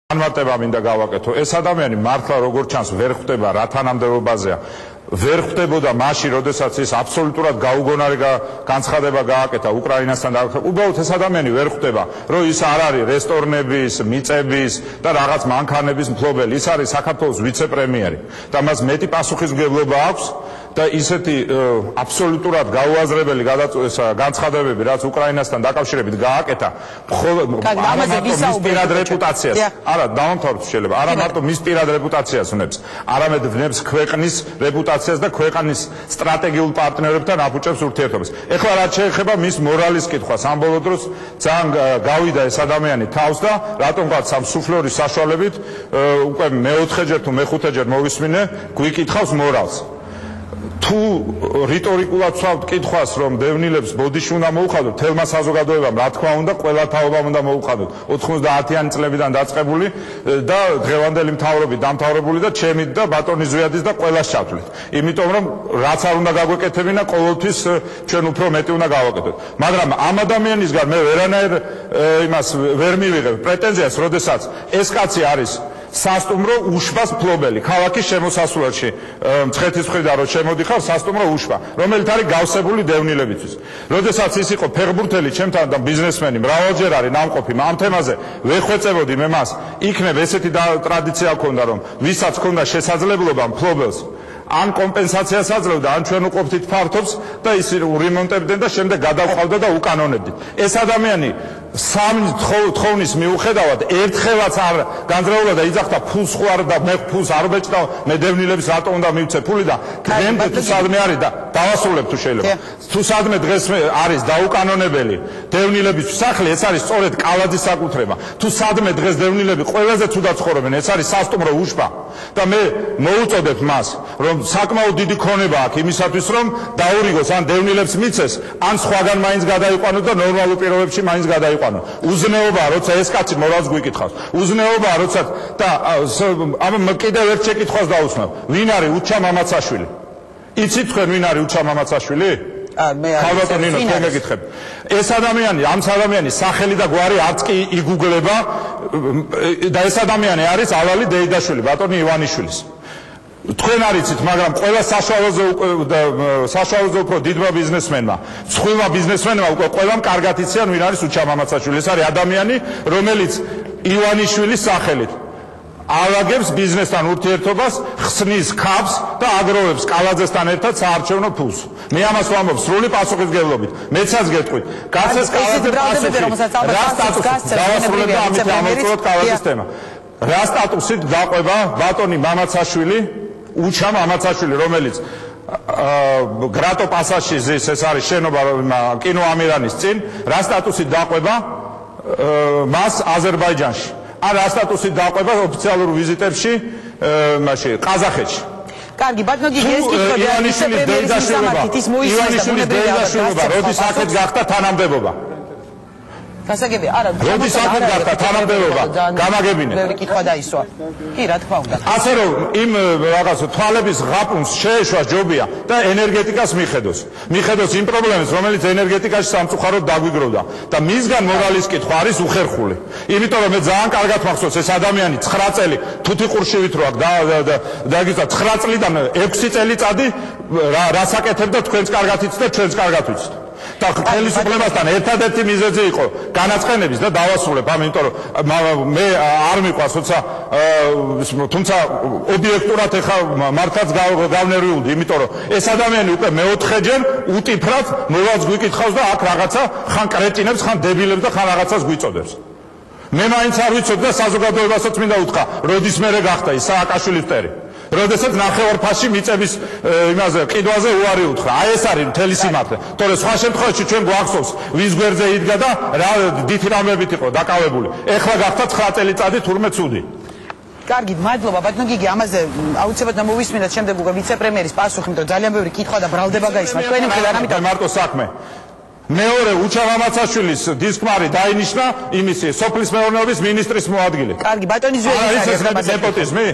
განმარტება მინდა გავაკეთო. ეს ადამიანი მართლა როგორ ჩანს ვერ ხვდება რა თანამდებობაზეა. ვერ ხვდებოდა მაშინ, როდესაც ის აბსოლუტურად გაუგონარი განცხადება გააკეთა უკრაინასთან და უბრალოდ ეს ადამიანი ვერ ხვდება, რომ ის არ არის რესტორნების, მიწების და რაღაც მანქანების მფლობელი. ის არის საქართველოს ვიცე-პრემიერი და მას მეტი პასუხისმგებლობა აქვს და ისეთი აბსოლუტურად გაუაზრებელი განცხადებები, რაც უკრაინასთან დაკავშირებით გააკეთა, მის პირად რეპუტაციას, არა, დავამთავროთ შეიძლება, არა მარტო მის პირად რეპუტაციას უნებს, არამედ ვნებს ქვეყნის რეპუტაციას და ქვეყნის სტრატეგიულ პარტნიორებთან აფუჭებს ურთიერთობას. ეხლა რაც შეეხება მის მორალის კითხვას, ამ ბოლო დროს ძალიან გავიდა ეს ადამიანი თავს და რატომღაც ამ სუფლორის საშუალებით უკვე მეოთხეჯერ თუ მეხუთეჯერ მოვისმინე, გვიკითხავს მორალს. თუ რიტორიკულად ვსვავთ კითხვას, რომ დევნილებს ბოდიში უნდა მოუხადოთ, თელმა საზოგადოებამ რა თქმა უნდა, ყველა თაობამ უნდა მოუხადოთ. 90-იანი წლებიდან დაწყებული და დღევანდელი მთავრობით დამთავრებული და ჩემით და ბატონი ზვიადის და ყველას ჩათვლით. იმიტომ რომ რაც არ უნდა გაგვეკეთებინა, ყოველთვის ჩვენ უფრო მეტი უნდა გავაკეთოთ. მაგრამ ამ ადამიანისგან მე ვერანაირ იმას ვერ მივიღებ პრეტენზიას, როდესაც ეს კაცი არის სასტუმრო უშბას მფლობელი, ქალაქის შემოსასვლელში მცხეთის მხრიდან რომ შემოდიხარ სასტუმრო უშბა, რომელიც არის გავსებული დევნილებისთვის. როდესაც ის იყო ფეხბურთელი, ჩემთან და ბიზნესმენი, მრავალჯერ არის ნამყოფი, ამ თემაზე ვეხვეწებოდი მე მას. იქნებ ესეთი ტრადიცია ქონდა, რომ ვისაც ქონდა შესაძლებლობა მფლობელს ან კომპენსაციას აძლევდა, ან ჩვენ უყოფდით ფართობს და ის ურემონტებდნენ და შემდეგ გადავყავდა და უკანონებდით. ეს ადამიანი სამი თხოვნის მიუხედავად ერთხელაც არ განძრეულა და იძახდა ფულს ხო არ და მე ფულს არ ვეჭდა, მე დევნილებს რატო უნდა მივცე ფული და დღემდე თუ სადმე არის და დავასრულებ თუ შეიძლება. თუ სადმე დღეს არის დაუკანონებელი დევნილების სახლი, ეს არის სწორედ კალაძის საკუთრება. თუ სადმე დღეს დევნილები ყველაზე ცუდად ცხოვრობენ, ეს არის სასტუმრო უშბა და მე მოუწოდებ მას, რომ საკმაოდ დიდი ქონება აქვს იმისათვის, რომ დაურიგოს ან დევნილებს მიცეს, ან სხვაგან მაინც გადაიყვანოს და ნორმალურ პირობებში მაინც გადაიყვანოს. უზნეობაა, როცა ეს კაცი მორალს გვიკითხავს. უზნეობაა, როცა და ამ კიდევ ერთ შეკითხვას დაუსმევ. ვინ არის უჩა მამაცაშვილი? იცით თქვენ ვინ არის უჩა მამაცაშვილი? ხალბატონ ნინო, თქვენ გეკითხებთ. ეს ადამიანი, ამ ადამიანის სახელი და გვარი არც კი იგუგლება და ეს ადამიანი არის ალალი დეიდაშვილი, ბატონი ივანიშვილის. თქვენ არიცით, მაგრამ ყველა საშუალოზე უფრო დიდმა ბიზნესმენმა, სხვილმა ბიზნესმენმა უკვე ყველამ კარგად იციან ვინ არის უჩა მამაცაშვილი. ეს არის ადამიანი, რომელიც ივანიშვილის სახელით ალაგებს ბიზნესთან ურთიერთობას, ხსნის ქაბს და აგროვებს კალაძესთან ერთად საარჩევნო ფულს. მე ამას ვამბობ სრული პასუხისმგებლობით. მეცაც გეტყვით. გაცეს კალაძე პასუხი. რა სტატუსით დავასრულებდა ამით ამოვწუროთ კალაძის თემა. რა სტატუსით დაყვება ბატონი მამაცაშვილი, უჩა მამაცაშვილი, რომელიც გრატო პასაჟში ზის, ეს არის შენობა კინო ამირანის წინ, რა სტატუსით დაყვება მას აზერბაიჯანში. ან რა სტატუსით დაყვება ოფიციალურ ვიზიტებში მაშინ ყაზახეთში. კარგი, ბატონო გიგი, ეს კითხვა ივანიშვილის დეიდაშვილობა, როდის აქეთ გახდა თანამდებობა? გასაგები, არა, როდის აქეთ გახდა თანამდებობა? გამაგებინე. ბევრი კითხვა დაისვა. კი, რა თქმა უნდა. ასე რომ იმ რაღაც თვალების ღაპუნს შეეშვა ჯობია და ენერგეტიკას მიხედოს იმ პრობლემებს, რომელიც ენერგეტიკაში სამწუხაროდ დაგვიგროვდა და მისგან მორალის კითხვა არის უხერხული. იმიტომ რომ მე ძალიან კარგად მახსოვს ეს ადამიანი 9 წელი თუთიყურშივით რო აქ დაგიწყდა 9 წლიდან 6 წელიწადი რას აკეთებდა თქვენს კარგად იცით და ჩვენს კარგად ვიცით. და ხელისუფლებასთან ერთადერთი მიზეზი იყო განაცხენების და დავასრულებ, იმიტომ რომ მე არ მიყვარს, თუმცა ობიექტურად ეხა მართლაც გავნერვიულდი, იმიტომ რომ ეს ადამიანი უკვე მეოთხეჯერ უტიფრად მორალს გვიკითხავს და აქ რაღაცა ხან კრეტინებს, ხან დებილებს და ხან რაღაცას გვიწოდებს. მე მაინც არ ვიცოდი და საზოგადოებასაც მინდა უთხრა, როდის მერე გახდა ის სააკაშვილის მტერი. როდესაც ნახევარფასში მიწების იმაზე ყიდვაზე უარი უთხრა. აი ეს არის მთელი სიმართლე. თორე სხვა შემთხვევაში ჩვენ გვახსოვს ვის გვერდზე იდგა და რა დითი რამებით იყო დაკავებული. ეხლა გახდა 9 წელიწადი თურმე ცუდი. კარგი, მადლობა ბატონო გიგი, ამაზე აუცილებლად მოვისმინოთ შემდეგ უკვე ვიცე-პრემიერის პასუხი, იმიტომ ძალიან ბევრი კითხვა და ბრალდება გაისმა. თქვენი მხრიდან ამიტომ მარტო საქმე. მეორე უჩა მამაცაშვილის დისკმარი დაინიშნა იმისი სოფლის მეურნეობის მინისტრის მოადგილე. კარგი, ბატონი ზვიადის არის ეს ნეპოტიზმი?